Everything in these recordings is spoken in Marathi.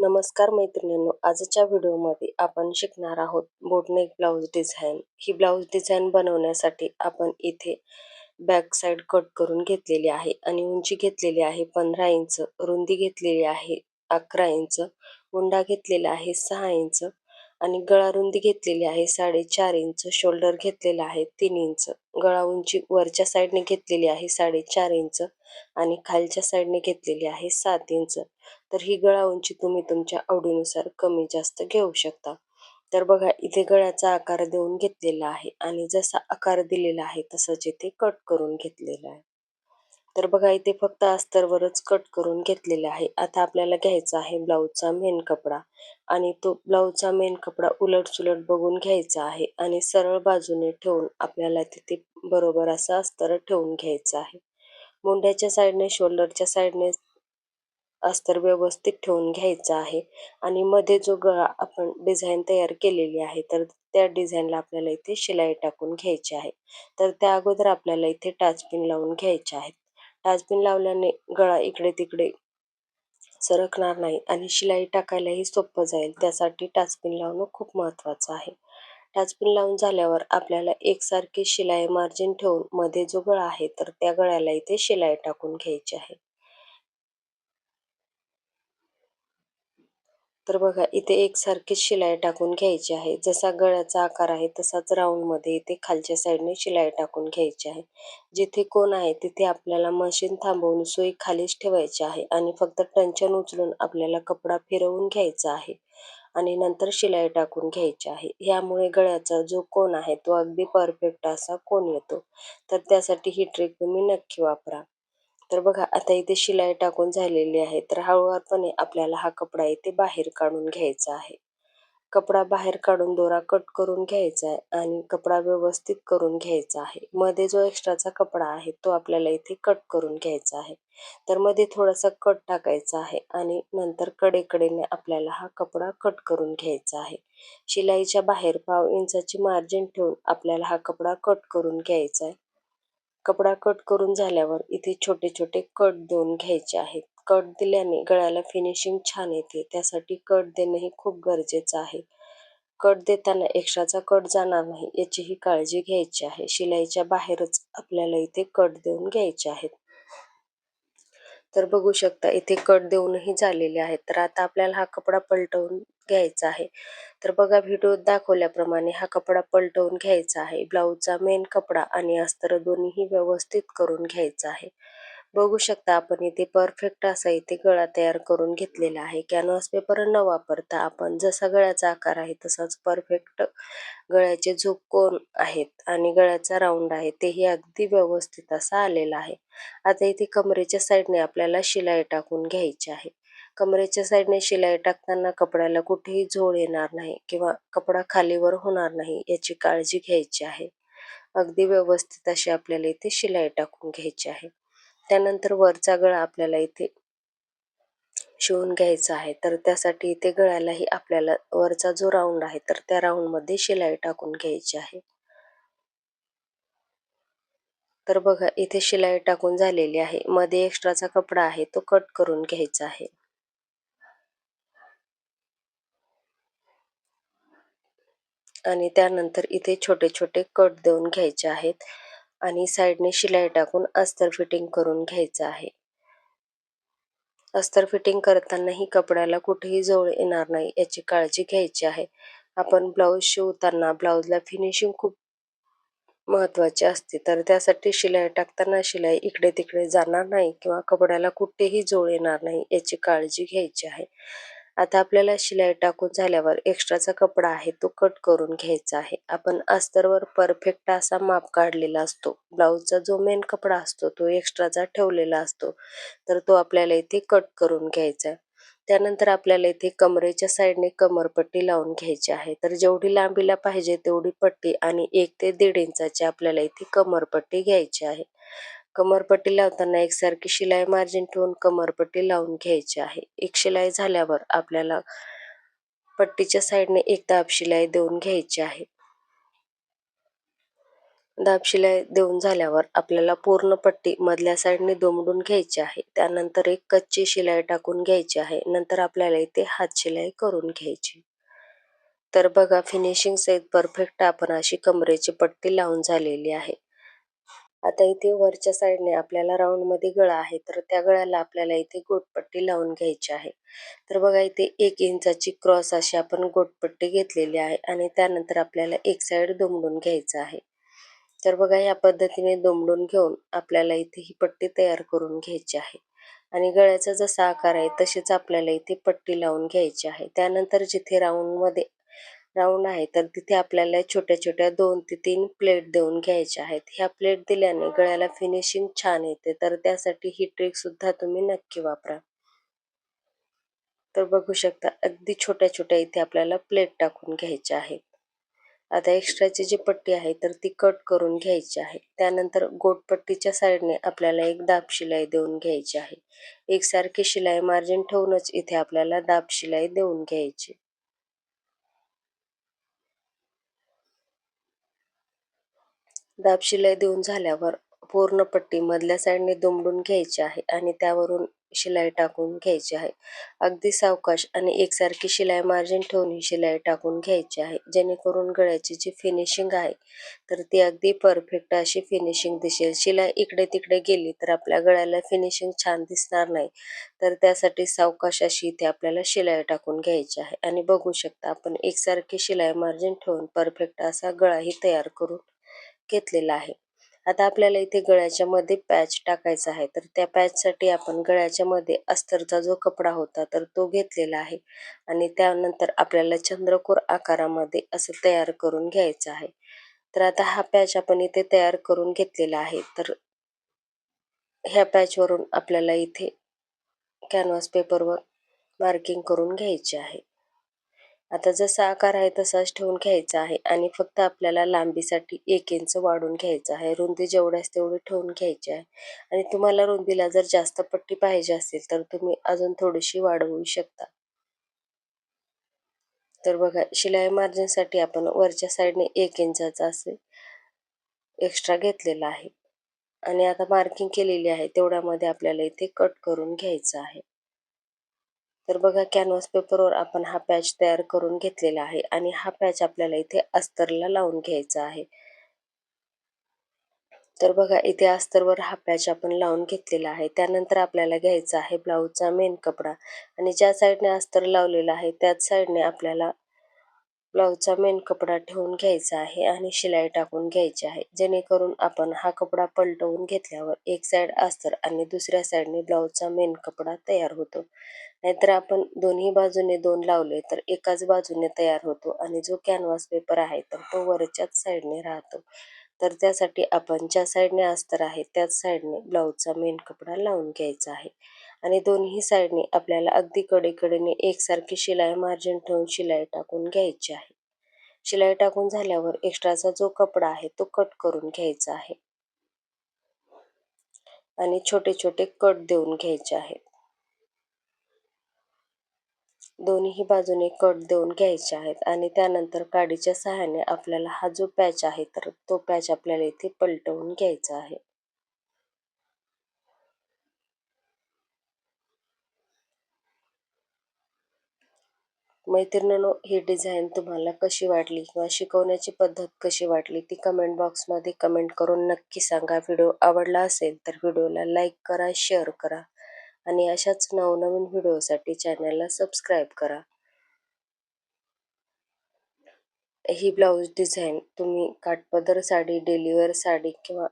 नमस्कार मैत्रिणींनो, आजच्या व्हिडिओमध्ये आपण शिकणार आहोत बोटनेक ब्लाउज डिझाईन. ही ब्लाउज डिझाईन बनवण्यासाठी आपण इथे बॅक साईड कट करून घेतलेली आहे आणि उंची घेतलेली आहे 15 इंच, रुंदी घेतलेली आहे 11 इंच, मुंडा घेतलेला आहे 6 इंच आणि गळा रुंदी घेतलेली आहे 4.5 इंच, शोल्डर घेतलेला आहे 3 इंच, गळा उंची वरच्या साईडने घेतलेली आहे 4.5 इंच आणि खालच्या साईडने घेतलेली आहे 7 इंच. तर ही गळा उंची तुम्ही तुमच्या आवडीनुसार कमी जास्त घेऊ शकता. तर बघा इथे गळ्याचा आकार देऊन घेतलेला आहे आणि जसा आकार दिलेला आहे तसंच इथे कट करून घेतलेला आहे. तर बघा इथे फक्त अस्तरवरच कट करून घेतलेला आहे. आता आपल्याला घ्यायचा आहे ब्लाऊजचा मेन कपडा आणि तो ब्लाऊजचा मेन कपडा उलट-सुलट बघून घ्यायचा आहे आणि सरळ बाजूने ठेवून आपल्याला तिथे बरोबर असं अस्तर ठेवून घ्यायचं आहे. मुंड्याच्या साईडने, शोल्डरच्या साईडने अस्तर व्यवस्थित ठेवून घ्यायचं आहे आणि मध्ये जो गळा आपण डिझाईन तयार केलेली आहे तर त्या डिझाईनला आपल्याला इथे शिलाई टाकून घ्यायची आहे. तर त्या अगोदर आपल्याला इथे टाचपिन लावून घ्यायचे आहेत. टाचपिन लावल्याने गळा इकडे तिकडे सरकणार नाही आणि शिलाई टाकायलाही सोपं जाईल. त्यासाठी टाचपिन लावणं खूप महत्त्वाचं आहे. टाचपिन लावून झाल्यावर आपल्याला एकसारखी शिलाई मार्जिन ठेवून मध्ये जो गळा आहे तर त्या गळ्याला इथे शिलाई टाकून घ्यायची आहे. तर बघा इथे एकसारखीच शिलाई टाकून घ्यायची आहे. जसा गळ्याचा आकार आहे तसाच राऊंडमध्ये इथे खालच्या साईडने शिलाई टाकून घ्यायची आहे. जिथे कोण आहे तिथे आपल्याला मशीन थांबवून सुई खालीच ठेवायची आहे आणि फक्त टंचन उचलून आपल्याला कपडा फिरवून घ्यायचा आहे आणि नंतर शिलाई टाकून घ्यायची आहे. यामुळे गळ्याचा जो कोन आहे तो अगदी परफेक्ट असा कोन येतो. तर त्यासाठी ही ट्रिक तुम्ही नक्की वापरा. तर बघा आता इथे शिलाई टाकून झालेली आहे. तर हळूवारपणे आपल्याला हा कपडा इथे बाहेर काढून घ्यायचा आहे. कपडा बाहेर काढून दोरा कट करून घ्यायचा आहे आणि कपडा व्यवस्थित करून घ्यायचा आहे. मध्ये जो एक्स्ट्राचा कपडा आहे तो आपल्याला इथे कट करून घ्यायचा आहे. तर मध्ये थोडासा कट टाकायचा आहे आणि नंतर कडेकडेने आपल्याला हा कपडा कट करून घ्यायचा आहे. शिलाईच्या बाहेर पाव इंचाची मार्जिन ठेवून आपल्याला हा कपडा कट करून घ्यायचा आहे. कपडा कट करून झाल्यावर इथे छोटे छोटे कट देऊन घ्यायचे आहेत. कट दिल्याने गळ्याला फिनिशिंग छान येते. त्यासाठी कट देणं ही खूप गरजेचं आहे. कट देताना एक्स्ट्राचा कट जाणार नाही याचीही काळजी घ्यायची आहे. शिलाईच्या बाहेरच आपल्याला इथे कट देऊन घ्यायचे आहेत. तर बघू शकता इथे कट देऊनही झालेले आहेत. तर आता आपल्याला हा कपडा पलटवून घ्यायचा आहे. तर बघा व्हिडिओत दाखवल्याप्रमाणे हा कपडा पलटवून घ्यायचा आहे. ब्लाऊजचा मेन कपडा आणि अस्तर दोन्हीही व्यवस्थित करून घ्यायचा आहे. बघू शकता आपण इथे परफेक्ट असा इथे गळा तयार करून घेतलेला आहे. कॅनव्हास पेपर न वापरता आपण जसा गळ्याचा आकार आहे तसाच परफेक्ट गळ्याचे जो कोन आहेत आणि गळ्याचा राऊंड आहे तेही अगदी व्यवस्थित असा आलेला आहे. आता इथे कमरेच्या साईडने आपल्याला शिलाई टाकून घ्यायची आहे. कमरेच्या साईडने शिलाई टाकताना कपड्याला कुठेही झोळ येणार नाही किंवा कपडा खालीवर होणार नाही याची काळजी घ्यायची आहे. अगदी व्यवस्थित अशी आपल्याला इथे शिलाई टाकून घ्यायची आहे. त्यानंतर वरचा गळा आपल्याला इथे शिवून घ्यायचा आहे. तर त्यासाठी इथे गळ्यालाही आपल्याला वरचा जो राऊंड आहे तर त्या राऊंडमध्ये शिलाई टाकून घ्यायची आहे. तर बघा इथे शिलाई टाकून झालेली आहे. मध्ये एक्स्ट्राचा कपडा आहे तो कट करून घ्यायचा आहे. आणि त्यानंतर इथे छोटे छोटे कट देऊन घ्यायचे आहेत आणि साईडने शिलाई टाकून अस्तर फिटिंग करून घ्यायचं आहे. अस्तर फिटिंग करतानाही कपड्याला कुठेही जवळ येणार नाही याची काळजी घ्यायची आहे. आपण ब्लाऊज शिवताना ब्लाऊजला फिनिशिंग खूप महत्त्वाची असते. तर त्यासाठी शिलाई टाकताना शिलाई इकडे तिकडे जाणार नाही किंवा कपड्याला कुठेही जोळ येणार नाही याची काळजी घ्यायची आहे. आता आपल्याला शिलाई टाकून झाल्यावर एक्स्ट्राचा कपडा आहे तो कट करून घ्यायचा आहे. आपण अस्तरवर परफेक्ट असा माप काढलेला असतो. ब्लाऊजचा जो मेन कपडा असतो तो एक्स्ट्राचा ठेवलेला असतो. तर तो आपल्याला इथे कट करून घ्यायचा आहे. त्यानंतर आपल्याला इथे कमरेच्या साईडने कमरपट्टी लावून घ्यायची आहे. तर जेवढी लांबीला पाहिजे तेवढी पट्टी आणि 1 ते 1.5 इंचाची आपल्याला इथे कमरपट्टी घ्यायची आहे. कमरपट्टी लावताना एकसारखी शिलाई मार्जिन ठेवून कमरपट्टी लावून घ्यायची आहे. एक शिलाई झाल्यावर आपल्याला पट्टीच्या साईडने एक दाब शिलाई देऊन घ्यायची आहे. दाब शिलाई देऊन झाल्यावर आपल्याला पूर्ण पट्टी मधल्या साईडने दुमडून घ्यायची आहे. त्यानंतर एक कच्ची शिलाई टाकून घ्यायची आहे. नंतर आपल्याला इथे हात शिलाई करून घ्यायची. तर बघा फिनिशिंग सहित परफेक्ट आपण अशी कमरेची पट्टी लावून झालेली आहे. आता इथे वरच्या साईडने आपल्याला राऊंड मध्ये गळा आहे, तर त्या गळ्याला आपल्याला इथे गोटपट्टी लावून घ्यायची आहे. तर बघा इथे 1 इंचाची क्रॉस अशी आपण गोटपट्टी घेतलेली आहे आणि त्यानंतर आपल्याला एक साईड दुमडून घ्यायचं आहे. तर बघा या पद्धतीने दुमडून घेऊन आपल्याला इथे ही पट्टी तयार करून घ्यायची आहे आणि गळ्याचा जसा आकार आहे तशीच आपल्याला इथे पट्टी लावून घ्यायची आहे. त्यानंतर जिथे राऊंड आहे तर तिथे आपल्याला छोट्या छोट्या 2 ते 3 प्लेट देऊन घ्यायच्या आहेत. ह्या प्लेट दिल्याने गळ्याला फिनिशिंग छान येते, तर त्यासाठी ही ट्रिक सुद्धा तुम्ही नक्की वापरा. तर बघू शकता अगदी छोट्या छोट्या इथे आपल्याला प्लेट टाकून घ्यायच्या आहेत. आता एक्स्ट्राची जी पट्टी आहे तर ती कट करून घ्यायची आहे. त्यानंतर गोटपट्टीच्या साईडने आपल्याला एक दाब शिलाई देऊन घ्यायची आहे. एकसारखी शिलाई मार्जिन ठेवूनच इथे आपल्याला दाब शिलाई देऊन घ्यायची. दाब शिलाई देऊन झाल्यावर पूर्ण पट्टी मधल्या साईडने दुमडून घ्यायची आहे आणि त्यावरून शिलाई टाकून घ्यायची आहे. अगदी सावकाश आणि एकसारखी शिलाई मार्जिन ठेवून ही शिलाई टाकून घ्यायची आहे, जेणेकरून गळ्याची जी फिनिशिंग आहे तर ती अगदी परफेक्ट अशी फिनिशिंग दिसेल. शिलाई इकडे तिकडे गेली तर आपल्या गळ्याला फिनिशिंग छान दिसणार नाही, तर त्यासाठी सावकाश अशी इथे आपल्याला शिलाई टाकून घ्यायची आहे. आणि बघू शकता आपण एकसारखी शिलाई मार्जिन ठेवून परफेक्ट असा गळाही तयार करून घेतलेला आहे. आता आपल्याला इथे गळ्याच्या मध्ये पॅच टाकायचा आहे, तर त्या पॅचसाठी आपण गळ्याच्या मध्ये अस्तरचा जो कपडा होता तर तो घेतलेला आहे आणि त्यानंतर आपल्याला चंद्रकोर आकारामध्ये असं तयार करून घ्यायचं आहे. तर आता हा पॅच आपण इथे तयार करून घेतलेला आहे. तर ह्या पॅचवरून आपल्याला इथे कॅनव्हास पेपरवर मार्किंग करून घ्यायची आहे. आता जसा आकार आहे तसाच ठेवून घ्यायचा आहे आणि फक्त आपल्याला लांबीसाठी 1 इंच वाढवून घ्यायचं आहे. रुंदी जेवढ्यास तेवढी ठेवून घ्यायची आहे आणि तुम्हाला रुंदीला जर जास्त पट्टी पाहिजे असेल तर तुम्ही अजून थोडीशी वाढवू शकता. तर बघा शिलाई मार्जिनसाठी आपण वरच्या साईडने 1 इंचाचा असे एक्स्ट्रा घेतलेला आहे आणि आता मार्किंग केलेली आहे तेवढ्यामध्ये आपल्याला इथे कट करून घ्यायचं आहे. तर बघा कॅनव्हास पेपरवर आपण हा पॅच तयार करून घेतलेला आहे आणि हा पॅच आपल्याला इथे अस्तरला लावून घ्यायचा आहे. तर बघा इथे अस्तरवर हा पॅच आपण लावून घेतलेला आहे. त्यानंतर आपल्याला घ्यायचा आहे ब्लाऊजचा मेन कपडा आणि ज्या साईडने अस्तर लावलेला आहे त्याच साईडने आपल्याला ब्लाऊजचा मेन कपडा ठेवून घ्यायचा आहे आणि शिलाई टाकून घ्यायची आहे, जेणेकरून आपण हा कपडा पलटवून घेतल्यावर एक साईड अस्तर आणि दुसऱ्या साईडने ब्लाऊजचा मेन कपडा तयार होतो. नाहीतर आपण दोन्ही बाजूने 2 लावले तर एकाच बाजूने तयार होतो आणि जो कॅनव्हास पेपर आहे तर तो वरच्याच साईडने राहतो. तर त्यासाठी आपण ज्या साईडने अस्तर आहे त्याच साईडने ब्लाऊजचा मेन कपडा लावून घ्यायचा आहे आणि दोन्ही साईडने आपल्याला अगदी कडेकडेने एकसारखी शिलाई मार्जिन ठेवून शिलाई टाकून घ्यायची आहे. शिलाई टाकून झाल्यावर एक्स्ट्राचा जो कपडा आहे तो कट करून घ्यायचा आहे आणि छोटे छोटे कट देऊन घ्यायचे आहेत. दोन्ही बाजूने कट देऊन घ्यायचे आहेत आणि त्यानंतर काडीच्या सहाय्याने आपल्याला हा जो पॅच आहे तर तो पॅच आपल्याला इथे पलटवून घ्यायचा आहे. मैत्रिणींनो, ही डिझाईन तुम्हाला कशी वाटली किंवा शिकवण्याची पद्धत कशी वाटली ती कमेंट बॉक्समध्ये कमेंट करून नक्की सांगा. व्हिडिओ आवडला असेल तर व्हिडिओला लाईक करा, शेअर करा आणि अशाच नवनवीन व्हिडिओसाठी चॅनलला सबस्क्राईब करा. ही ब्लाऊज डिझाईन तुम्ही काठपदर साडी, डेलीवेअर साडी किंवा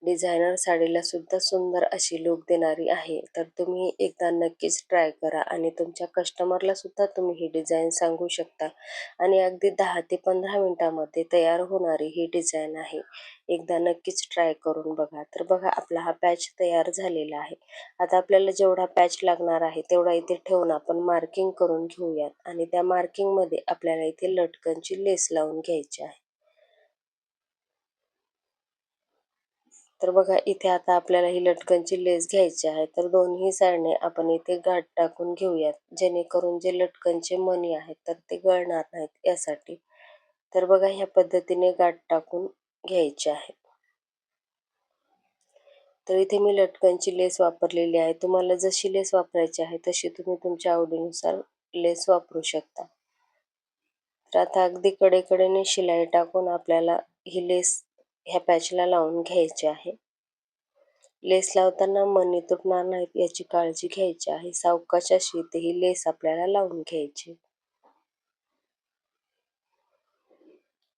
डिझायनर साडीला सुद्धा सुंदर अशी लूक देणारी आहे. तर तुम्ही एकदा नक्कीच ट्राय करा आणि तुमच्या कस्टमरला सुद्धा तुम्ही ही डिझाईन सांगू शकता आणि अगदी 10 ते 15 मिनिटांमध्ये तयार होणारी ही डिझाईन आहे. एकदा नक्कीच ट्राय करून बघा. तर बघा आपला हा पॅच तयार झालेला आहे. आता आपल्याला जेवढा पॅच लागणार आहे तेवढा इथे ठेवून आपण मार्किंग करून घेऊयात आणि त्या मार्किंगमध्ये आपल्याला इथे लटकनची लेस लावून घ्यायची आहे. तर बघा इथे आता आपल्याला ही लटकनची लेस घ्यायची आहे. तर दोन्ही साईडने आपण इथे गाठ टाकून घेऊयात, जेणेकरून जे लटकनचे मणी आहेत तर ते गळणार नाहीत यासाठी. तर बघा ह्या पद्धतीने गाठ टाकून घ्यायची आहे. तर इथे मी लटकनची लेस वापरलेली आहे. तुम्हाला जशी लेस वापरायची आहे तशी तुम्ही तुमच्या आवडीनुसार लेस वापरू शकता. तर आता अगदी कडेकडेने शिलाई टाकून आपल्याला ही लेस ह्या पॅचला लावून घ्यायची आहे. लेस लावताना मणी तुटणार नाहीत याची काळजी घ्यायची आहे. सावकाश अशी इथे ही लेस आपल्याला लावून घ्यायची.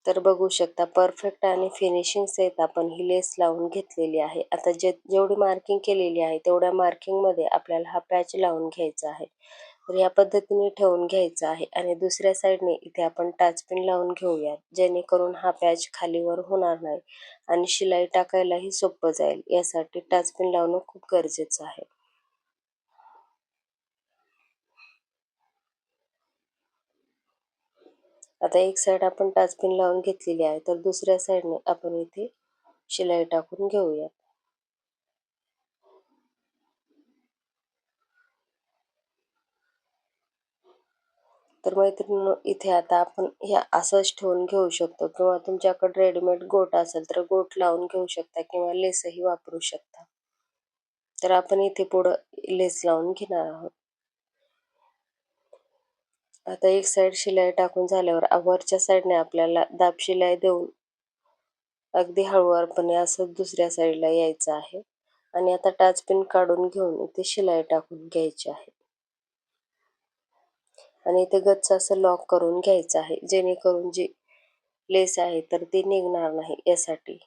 तर बघू शकता परफेक्ट आणि फिनिशिंग सहित आपण ही लेस लावून घेतलेली आहे. आता जेवढी मार्किंग केलेली आहे तेवढ्या मार्किंगमध्ये आपल्याला हा पॅच लावून घ्यायचा आहे. तर या पद्धतीने ठेवून घ्यायचा आहे आणि दुसऱ्या साईडने इथे आपण टाचपिन लावून घेऊयात, जेणेकरून हा पॅच खालीवर होणार नाही आणि शिलाई टाकायलाही सोपं जाईल. यासाठी टाचपिन लावणं खूप गरजेचं आहे. आता एक साईड आपण टाचपिन लावून घेतलेली आहे, तर दुसऱ्या साईडने आपण इथे शिलाई टाकून घेऊया. तर मैत्रिणींनो, इथे आता आपण हे असंच ठेवून घेऊ शकतो किंवा तुमच्याकडे रेडीमेड गोट असेल तर गोट लावून घेऊ शकता किंवा लेसही वापरू शकता. तर आपण इथे पुढं लेस लावून घेणार आहोत. आता एक साईड शिलाई टाकून झाल्यावर वरच्या साईडने आपल्याला दाब शिलाई देऊन अगदी हळूवारपणे असं दुसऱ्या साईडला यायचं आहे आणि आता टाचपिन काढून घेऊन इथे शिलाई टाकून घ्यायची आहे आणि इथे गच्च असं लॉक करून घ्यायचं आहे, जेणेकरून जी लेस आहे तर ती निघणार नाही यासाठी.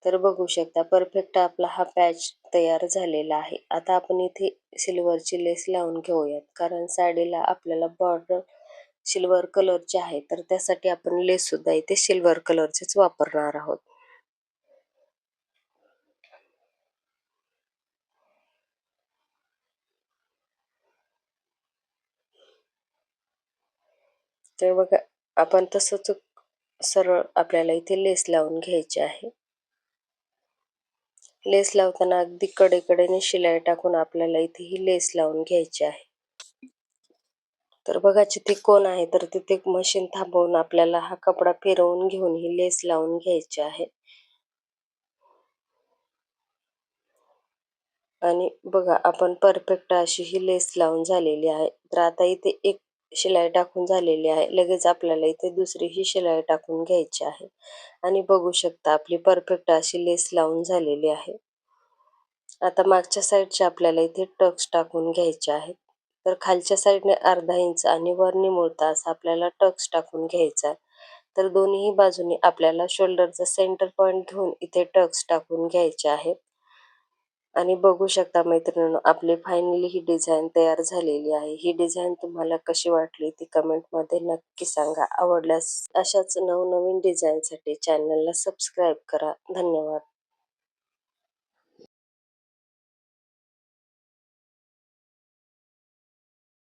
तर बघू शकता परफेक्ट आपला हा पॅच तयार झालेला आहे. आता आपण इथे सिल्वरची लेस लावून घेऊयात, कारण साडीला आपल्याला बॉर्डर सिल्वर कलरची आहे, तर त्यासाठी आपण लेस सुद्धा इथे सिल्वर कलरचीच वापरणार आहोत. तर बघा आपण तसंच सरळ आपल्याला इथे लेस लावून घ्यायची आहे. लेस लावताना अगदी कडेकडेने शिलाई टाकून आपल्याला इथे ही लेस लावून घ्यायची आहे. तर बघा जिथे कोण आहे तर तिथे मशीन थांबवून आपल्याला हा कपडा फिरवून घेऊन ही लेस लावून घ्यायची आहे. आणि बघा आपण परफेक्ट अशी ही लेस लावून झालेली आहे. तर आता इथे एक शिलाई टाकून झालेली आहे. लगेच आपल्याला इथे दुसरी ही शिलाई टाकून घ्यायची आहे आणि बघू शकता आपली परफेक्ट अशी लेस लावून झालेली आहे. आता मागच्या साईडचे आपल्याला इथे टक्स टाकून घ्यायचे आहेत. तर खालच्या साईडने अर्धा इंच आणि वर निमुळता असा आपल्याला टक्स टाकून घ्यायचा आहे. तर दोन्ही बाजूनी आपल्याला शोल्डरचा सेंटर पॉईंट घेऊन इथे टक्स टाकून घ्यायचे आहेत. आणि बघू शकता मैत्रिणींनो, आपली फायनली ही डिझाईन तयार झालेली आहे. ही डिझाईन तुम्हाला कशी वाटली ती कमेंटमध्ये नक्की सांगा. आवडल्यास अशाच नवनवीन डिझाईनसाठी चॅनलला सबस्क्राईब करा. धन्यवाद.